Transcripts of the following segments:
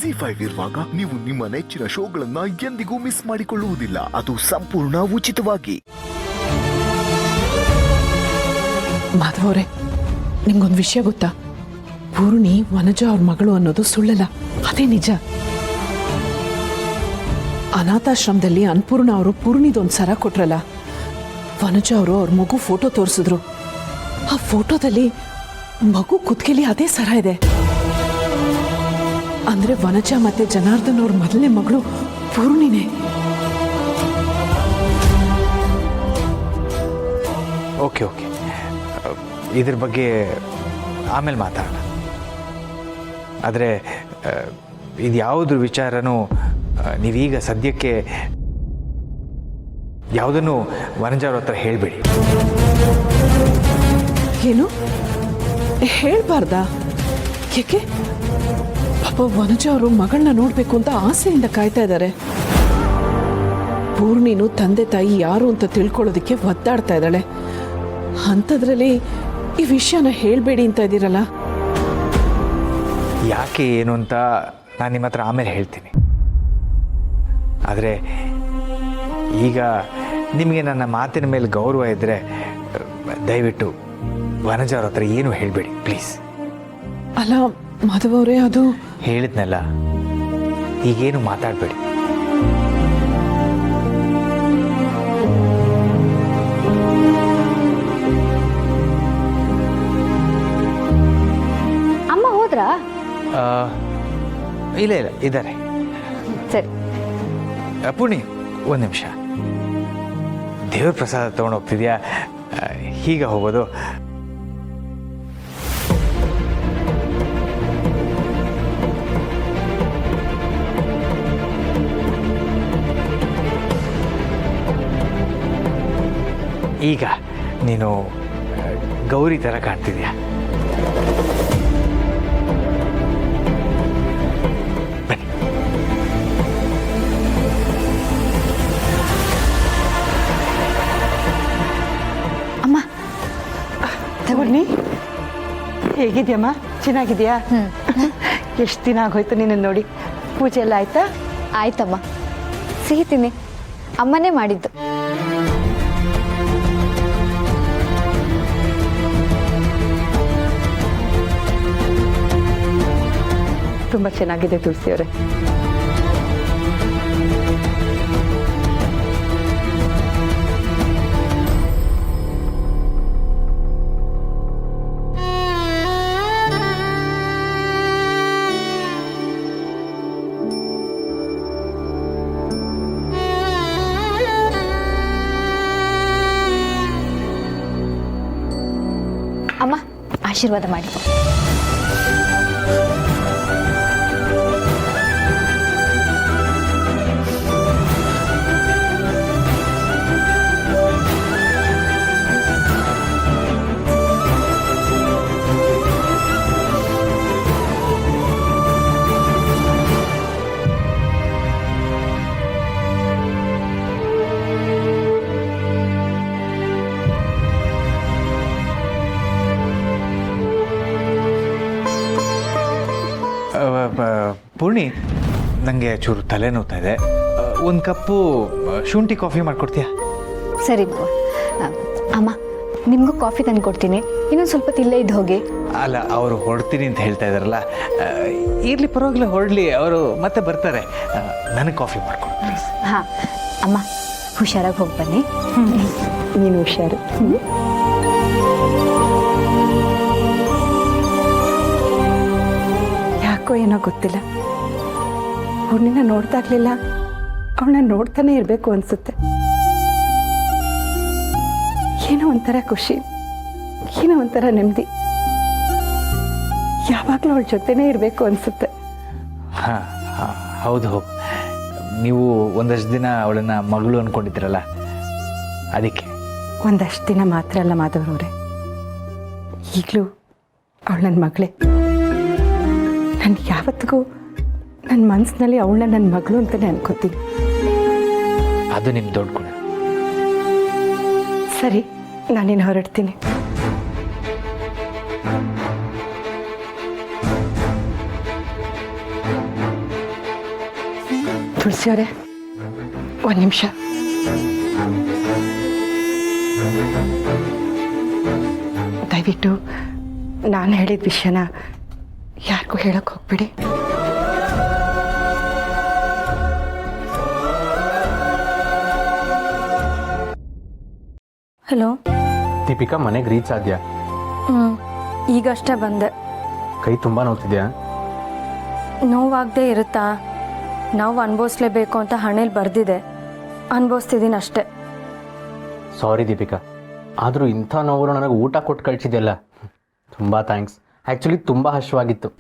ZEE5 ಇರುವಾಗ ನೀವು ನಿಮ್ಮ ನೆಚ್ಚಿನ ಶೋಗಳನ್ನ ಎಂದಿಗೂ ಮಿಸ್ ಮಾಡಿಕೊಳ್ಳುವುದಿಲ್ಲ. ಅದು ಸಂಪೂರ್ಣ ಉಚಿತವಾಗಿ. ಮಾಧವರೇ, ನಿಮ್ಗೊಂದು ವಿಷಯ ಗೊತ್ತಾ? ಪೂರ್ಣಿ ವನಜಾ ಅವ್ರ ಮಗಳು ಅನ್ನೋದು ಸುಳ್ಳಲ್ಲ, ಅದೇ ನಿಜ. ಅನಾಥಾಶ್ರಮದಲ್ಲಿ ಅನ್ಪೂರ್ಣ ಅವರು ಪೂರ್ಣಿದೊಂದು ಸರ ಕೊಟ್ರಲ್ಲ, ವನಜಾ ಅವರು ಅವ್ರ ಮಗು ಫೋಟೋ ತೋರಿಸಿದ್ರು. ಆ ಫೋಟೋದಲ್ಲಿ ಮಗು ಕುತ್ತಿಗೆಲಿ ಅದೇ ಸರ ಇದೆ. ಅಂದ್ರೆ ವನಜಾ ಮತ್ತೆ ಜನಾರ್ದನ್ ಅವ್ರ ಮೊದಲನೇ ಮಗಳು ಪೂರ್ಣಿನೇ. ಓಕೆ ಓಕೆ, ಇದ್ರ ಬಗ್ಗೆ ಆಮೇಲೆ ಮಾತಾಡೋಣ. ಆದರೆ ಇದು ಯಾವುದ್ರ ವಿಚಾರನೂ ನೀವೀಗ ಸದ್ಯಕ್ಕೆ ಯಾವುದನ್ನು ವನಜಾವ್ರ ಹತ್ರ ಹೇಳಬೇಡಿ. ಏನು ಹೇಳ್ಬಾರ್ದಾ? ಯಾಕೆ? ಪಾಪ ವನಜಾ ಅವರು ಮಗಳನ್ನ ನೋಡ್ಬೇಕು ಅಂತ ಆಸೆಯಿಂದ ಕಾಯ್ತಾ ಇದ್ದಾರೆ. ಪೂರ್ಣಿನು ತಂದೆ ತಾಯಿ ಯಾರು ಅಂತ ತಿಳ್ಕೊಳ್ಳೋದಕ್ಕೆ ಒದ್ದಾಡ್ತಾ ಇದ್ದಾಳೆ. ಅಂಥದ್ರಲ್ಲಿ ಈ ವಿಷಯನ ಹೇಳ್ಬೇಡಿ ಅಂತ ಇದ್ದೀರಲ್ಲ. ಯಾಕೆ ಏನು ಅಂತ ನಾನು ನಿಮ್ಮ ಹತ್ರ ಆಮೇಲೆ ಹೇಳ್ತೀನಿ. ಆದರೆ ಈಗ ನಿಮಗೆ ನನ್ನ ಮಾತಿನ ಮೇಲೆ ಗೌರವ ಇದ್ದರೆ ದಯವಿಟ್ಟು ವನಜಾ ಅವ್ರ ಹತ್ರ ಏನು ಹೇಳಬೇಡಿ ಪ್ಲೀಸ್. ಅಲ್ಲ ಮಾಧವ ಅವರೇ, ಅದು ಹೇಳಿದ್ನಲ್ಲ, ಈಗೇನು ಮಾತಾಡಬೇಡಿ. ಅಮ್ಮ ಹೋದ್ರಾ? ಇಲ್ಲ ಇಲ್ಲ, ಇದ್ದಾರೆ. ಸರಿ. ಪುಣಿ, ಒಂದು ನಿಮಿಷ. ದೇವ್ರ ಪ್ರಸಾದ ತೊಗೊಂಡು ಹೋಗ್ತಿದ್ಯಾ? ಹೀಗೆ ಹೋಗೋದು? ಈಗ ನೀನು ಗೌರಿ ಥರ ಕಾಣ್ತಿದ್ಯಾ. ಬನ್ನಿ. ಅಮ್ಮ ತಗೊಳ್ಳಿ. ಹೇಗಿದ್ಯಮ್ಮ? ಚೆನ್ನಾಗಿದ್ಯಾ? ಎಷ್ಟು ದಿನ ಆಗೋಯ್ತು ನಿನ್ನ ನೋಡಿ. ಪೂಜೆ ಎಲ್ಲ ಆಯ್ತಾ? ಆಯ್ತಮ್ಮ. ಸಿಹಿ ತಿನ್ನಿ, ಅಮ್ಮನೇ ಮಾಡಿದ್ದು. ತುಂಬ ಚೆನ್ನಾಗಿದೆ ತುಳಸಿಯವರೇ. ಅಮ್ಮ, ಆಶೀರ್ವಾದ ಮಾಡಿ. ಪೂರ್ಣಿ, ನನಗೆ ಚೂರು ತಲೆ ನೋವ್ತಾ ಇದೆ. ಒಂದು ಕಪ್ಪು ಶುಂಠಿ ಕಾಫಿ ಮಾಡಿಕೊಡ್ತೀಯಾ? ಸರಿ ಮಾವ. ಅಮ್ಮ, ನಿಮಗೂ ಕಾಫಿ ತಂದು ಕೊಡ್ತೀನಿ. ಇನ್ನೊಂದು ಸ್ವಲ್ಪ ಇಲ್ಲೇ ಇದ್ದು ಹೋಗಿ. ಅಲ್ಲ, ಅವರು ಹೊರಡ್ತೀನಿ ಅಂತ ಹೇಳ್ತಾ ಇದ್ದಾರಲ್ಲ, ಇರಲಿ ಪರವಾಗಿಲ್ಲ, ಹೊರಡಲಿ. ಅವರು ಮತ್ತೆ ಬರ್ತಾರೆ. ನನಗೆ ಕಾಫಿ ಮಾಡ್ಕೊಡು ಪ್ಲೀಸ್. ಹಾಂ ಅಮ್ಮ, ಹುಷಾರಾಗಿ ಹೋಗಿ ಬನ್ನಿ. ನೀನು ಹುಷಾರು. ಯಾಕೋ ಏನೋ ಗೊತ್ತಿಲ್ಲ, ಪೂರ್ಣಿನ ನೋಡ್ದಾಗ್ಲಿಲ್ಲ ಅವಳನ್ನ ನೋಡ್ತಾನೆ ಇರಬೇಕು ಅನ್ಸುತ್ತೆ. ಏನೋ ಒಂಥರ ಖುಷಿ, ಏನೋ ಒಂಥರ ನೆಮ್ಮದಿ. ಯಾವಾಗಲೂ ಅವಳ ಜೊತೆನೇ ಇರಬೇಕು ಅನ್ಸುತ್ತೆ. ಹಾಂ ಹಾಂ, ಹೌದು. ನೀವು ಒಂದಷ್ಟು ದಿನ ಅವಳನ್ನು ಮಗಳು ಅಂದ್ಕೊಂಡಿದ್ರಲ್ಲ, ಅದಕ್ಕೆ. ಒಂದಷ್ಟು ದಿನ ಮಾತ್ರ ಅಲ್ಲ ಮಾಧವರವ್ರೆ, ಈಗಲೂ ಅವಳು ನನ್ನ ಮಗಳೇ. ನಾನು ಯಾವತ್ತಿಗೂ ನನ್ನ ಮನಸ್ಸಿನಲ್ಲಿ ಅವಳನ್ನ ನನ್ನ ಮಗಳು ಅಂತಲೇ ಅನ್ಕೋತೀನಿ. ಅದು ನಿಮ್ಮ ದೊಡ್ಡ ಗುಣ. ಸರಿ, ನಾನಿನ್ನು ಹೊರಡ್ತೀನಿ. ತುಳಸಿಯವರೇ, ಒಂದು ನಿಮಿಷ. ದಯವಿಟ್ಟು ನಾನು ಹೇಳಿದ ವಿಷಯನ ಯಾರಿಗೂ ಹೇಳಕ್ಕೆ ಹೋಗ್ಬೇಡಿ. ಹಲೋ ದೀಪಿಕಾ, ಮನೆಗೆ ರೀಚ್ ಆದ್ಯಾ? ಈಗಷ್ಟೇ ಬಂದೆ. ಕೈ ತುಂಬ ನೋವ್ತಿದ್ಯಾ? ನೋವಾಗದೇ ಇರುತ್ತಾ? ನಾವು ಅನುಭವಿಸ್ಲೇಬೇಕು ಅಂತ ಹಣೆಯಲ್ಲಿ ಬರೆದಿದೆ, ಅನುಭವಿಸ್ತಿದ್ದೀನಿ ಅಷ್ಟೇ. ಸಾರಿ ದೀಪಿಕಾ, ಆದರೂ ಇಂಥ ನೋವು ನನಗೆ ಊಟ ಕೊಟ್ಟು ಕಳಿಸಿದೆಯಲ್ಲ, ತುಂಬ ಥ್ಯಾಂಕ್ಸ್. ಆ್ಯಕ್ಚುಲಿ ತುಂಬ ಹಶ್ವಾಗಿತ್ತು.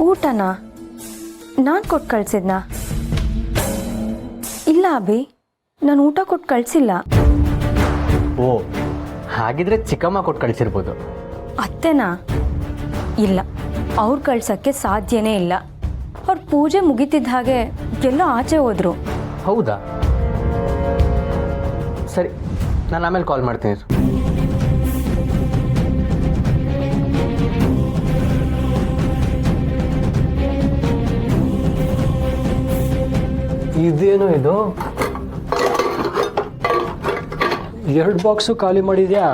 ಊಟನಾ? ನಾನು ಕೊಟ್ಟು ಕಳಿಸಿದ್ನಾ? ಇಲ್ಲ ಅಭಿ, ನಾನು ಊಟ ಕೊಟ್ಟು ಕಳಿಸಿಲ್ಲ. ಓ, ಹಾಗಿದ್ರೆ ಚಿಕ್ಕಮ್ಮ ಕೊಟ್ಟು ಕಳಿಸಿರ್ಬೋದು. ಅತ್ತೆನಾ? ಇಲ್ಲ, ಅವ್ರು ಕಳ್ಸೋಕ್ಕೆ ಸಾಧ್ಯನೇ ಇಲ್ಲ. ಅವ್ರ ಪೂಜೆ ಮುಗಿತಿದ್ದ ಹಾಗೆ ಎಲ್ಲೋ ಆಚೆ ಹೋದ್ರು. ಹೌದಾ? ಸರಿ, ನಾನು ಆಮೇಲೆ ಕಾಲ್ ಮಾಡ್ತೀನಿ. ಇದೇನೋ ಇದು, 2 ಬಾಕ್ಸು ಖಾಲಿ ಮಾಡಿದ್ಯಾ?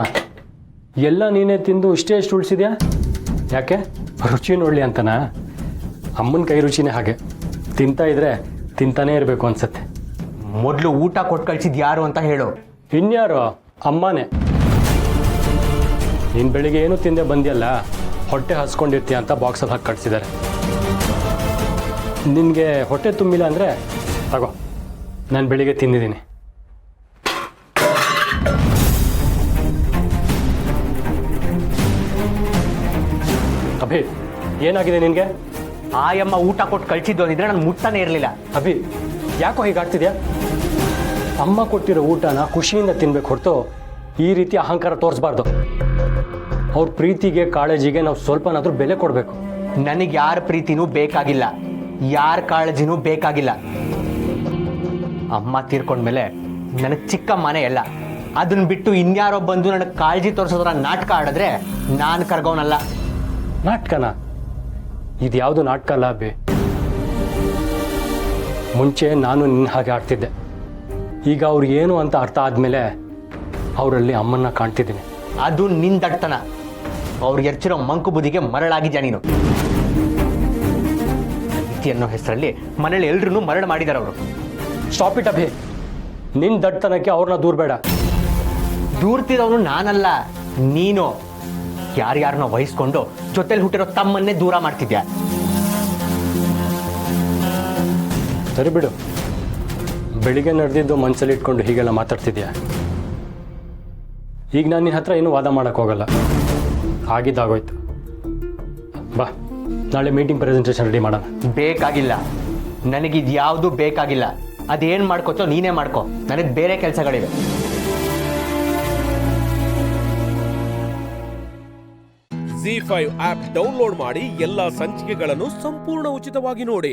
ಎಲ್ಲ ನೀನೇ ತಿಂದು ಇಷ್ಟೇ ಎಷ್ಟು ಉಳಿಸಿದ್ಯಾ? ಯಾಕೆ, ರುಚಿ ನೋಡಲಿ ಅಂತನಾ? ಅಮ್ಮನ ಕೈ ರುಚಿನೇ ಹಾಗೆ, ತಿಂತಾ ಇದ್ರೆ ತಿಂತಾನೇ ಇರಬೇಕು ಅನ್ಸತ್ತೆ. ಮೊದಲು ಊಟ ಕೊಟ್ಟು ಕಳಿಸಿದ್ದು ಯಾರು ಅಂತ ಹೇಳು. ಇನ್ಯಾರು? ಅಮ್ಮನೇ. ನೀನು ಬೆಳಿಗ್ಗೆ ಏನೂ ತಿಂದೆ ಬಂದಿಯಲ್ಲ, ಹೊಟ್ಟೆ ಹಸ್ಕೊಂಡಿರ್ತೀಯ ಅಂತ ಬಾಕ್ಸಲ್ಲಿ ಹಾಕಿ ಕಳಿಸಿದ್ದಾರೆ. ನಿನಗೆ ಹೊಟ್ಟೆ ತುಂಬಿಲ್ಲ ಅಂದರೆ ತಗೋ, ನಾನು ಬೆಳಿಗ್ಗೆ ತಿಂದಿದ್ದೀನಿ. ಅಭಿ, ಏನಾಗಿದೆ ನಿನಗೆ? ಆಯಮ್ಮ ಊಟ ಕೊಟ್ಟು ಕಳಿಸಿದ್ದು ಅಂದಿದ್ರೆ ನಾನು ಮುಟ್ತಾನೆ ಇರಲಿಲ್ಲ. ಅಭಿ, ಯಾಕೋ ಹೀಗಾಗ್ತಿದ್ಯಾ? ಅಮ್ಮ ಕೊಟ್ಟಿರೋ ಊಟನ ಖುಷಿಯಿಂದ ತಿನ್ಬೇಕು ಹೊರತು ಈ ರೀತಿ ಅಹಂಕಾರ ತೋರಿಸ್ಬಾರ್ದು. ಅವ್ರ ಪ್ರೀತಿಗೆ ಕಾಳಜಿಗೆ ನಾವು ಸ್ವಲ್ಪನಾದ್ರೂ ಬೆಲೆ ಕೊಡಬೇಕು. ನನಗೆ ಯಾರ ಪ್ರೀತಿನೂ ಬೇಕಾಗಿಲ್ಲ, ಯಾರ ಕಾಳಜಿನೂ ಬೇಕಾಗಿಲ್ಲ. ಅಮ್ಮ ತೀರ್ಕೊಂಡ್ಮೇಲೆ ನನಗೆ ಚಿಕ್ಕಮ್ಮನೇ ಎಲ್ಲ. ಅದನ್ನ ಬಿಟ್ಟು ಇನ್ಯಾರೋ ಬಂದು ನನಗೆ ಕಾಳಜಿ ತೋರಿಸೋದ್ರ ನಾಟಕ ಆಡಿದ್ರೆ ನಾನು ಕರ್ಗೋನಲ್ಲ. ನಾಟಕನಾ? ಇದು ಯಾವುದು ನಾಟಕ ಅಲ್ಲ ಅಭಿ. ಮುಂಚೆ ನಾನು ನಿನ್ನ ಹಾಗೆ ಆಡ್ತಿದ್ದೆ. ಈಗ ಅವ್ರು ಏನು ಅಂತ ಅರ್ಥ ಆದಮೇಲೆ ಅವರಲ್ಲಿ ಅಮ್ಮನ್ನ ಕಾಣ್ತಿದ್ದೀನಿ. ಅದು ನಿನ್ನ ದಡ್ತನ. ಅವ್ರು ಎರ್ಚಿರೋ ಮಂಕು ಬುದ್ಧಿಗೆ ಮರಳಾಗಿದ್ಯಾ ನೀನು. ಪ್ರೀತಿ ಅನ್ನೋ ಹೆಸರಲ್ಲಿ ಮನೇಲಿ ಎಲ್ರೂ ಮರಳು ಮಾಡಿದ್ದಾರೆ ಅವರು. ಸ್ಟಾಪ್ ಇಟ್ ಅಭಿ, ನಿನ್ನ ದಡ್ತನಕ್ಕೆ ಅವ್ರನ್ನ ದೂರಬೇಡ. ದೂರ್ತಿರೋನು ನಾನಲ್ಲ, ನೀನು. ಯಾರ್ಯಾರನ್ನ ವಹಿಸ್ಕೊಂಡು ಜೊತೆಲಿ ಹುಟ್ಟಿರೋ ತಮ್ಮನ್ನೇ ದೂರ ಮಾಡ್ತಿದ್ಯಾ. ಸರಿ ಬಿಡು, ಬೆಳಿಗ್ಗೆ ನಡೆದಿದ್ದು ಮನಸ್ಸಲ್ಲಿ ಇಟ್ಕೊಂಡು ಹೀಗೆಲ್ಲ ಮಾತಾಡ್ತಿದ್ಯಾ. ಈಗ ನಾನು ನಿನ್ನ ಹತ್ರ ಏನೂ ವಾದ ಮಾಡೋಕ್ಕೆ ಹೋಗಲ್ಲ, ಆಗಿದ್ದಾಗೋಯ್ತು. ಬಾ, ನಾಳೆ ಮೀಟಿಂಗ್ ಪ್ರೆಸೆಂಟೇಷನ್ ರೆಡಿ ಮಾಡೋಣ. ಬೇಕಾಗಿಲ್ಲ, ನನಗಿದು ಯಾವುದು ಬೇಕಾಗಿಲ್ಲ. ಅದೇನು ಮಾಡ್ಕೋತೋ ನೀನೇ ಮಾಡ್ಕೋ, ನನಗೆ ಬೇರೆ ಕೆಲಸಗಳಿವೆ. ZEE5 ಆಪ್ ಡೌನ್ಲೋಡ್ ಮಾಡಿ ಎಲ್ಲಾ ಸಂಚಿಕೆಗಳನ್ನು ಸಂಪೂರ್ಣ ಉಚಿತವಾಗಿ ನೋಡಿ.